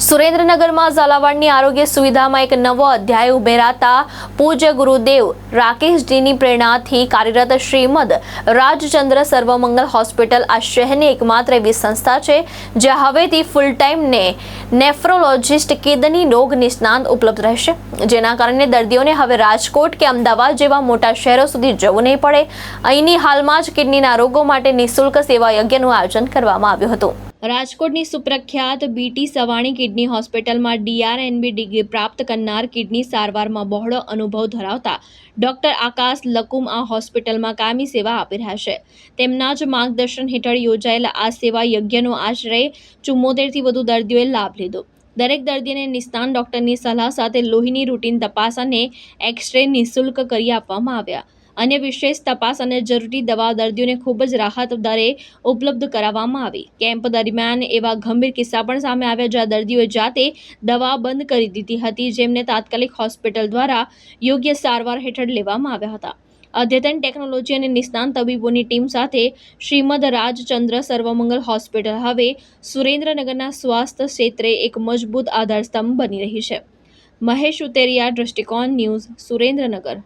સુરેન્દ્રનગરમાં ઝાલાવાડની આરોગ્ય સુવિધામાં એક નવો અધ્યાય ઉભેરાતા પૂજ્ય ગુરુદેવ રાકેશજીની પ્રેરણાથી કાર્યરત શ્રીમદ રાજચંદ્ર સર્વમંગલ હોસ્પિટલ આ શહેરની એકમાત્ર એવી સંસ્થા છે જ્યાં હવેથી ફૂલ ટાઈમ નેફ્રોલોજિસ્ટ કિડની રોગ નિષ્ણાત ઉપલબ્ધ રહેશે, જેના કારણે દર્દીઓને હવે રાજકોટ કે અમદાવાદ જેવા મોટા શહેરો સુધી જવું નહીં પડે। અહીંની હાલમાં જ કિડનીના રોગો માટે નિઃશુલ્ક સેવા યજ્ઞનું આયોજન કરવામાં આવ્યું હતું। રાજકોટની સુપ્રખ્યાત બીટી સવાણી કિડની હોસ્પિટલમાં DRNB ડિગ્રી પ્રાપ્ત કરનાર કિડની સારવારમાં બહોળો અનુભવ ધરાવતા ડોક્ટર આકાશ લકુમ આ હોસ્પિટલમાં કાયમી સેવા આપી રહ્યા છે। તેમના જ માર્ગદર્શન હેઠળ યોજાયેલા આ સેવા યજ્ઞનો આશરે 74થી વધુ દર્દીઓએ લાભ લીધો। દરેક દર્દીને નિષ્ણાત ડોક્ટરની સલાહ સાથે લોહીની રૂટીન તપાસ અને એક્સ-રે નિઃશુલ્ક કરી આપવામાં આવ્યા। અન્ય વિશેષ તપાસ અને જરૂરી દવા દર્દીઓને ખૂબ જ રાહત દરે ઉપલબ્ધ કરાવવામાં આવી। કેમ્પ દરમિયાન એવા ગંભીર કિસ્સા પણ સામે આવ્યા જ્યાં દર્દીઓએ જાતે દવા બંધ કરી દીધી હતી, જેમને તાત્કાલિક હોસ્પિટલ દ્વારા યોગ્ય સારવાર હેઠળ લેવામાં આવ્યા હતા। અદ્યતન ટેકનોલોજી અને નિષ્ણાત તબીબોની ટીમ સાથે શ્રીમદ રાજચંદ્ર સર્વમંગલ હોસ્પિટલ હવે સુરેન્દ્રનગરના સ્વાસ્થ્ય ક્ષેત્રે એક મજબૂત આધારસ્તંભ બની રહી છે। મહેશ ઉતેરિયા, દ્રષ્ટિકોણ ન્યૂઝ, સુરેન્દ્રનગર।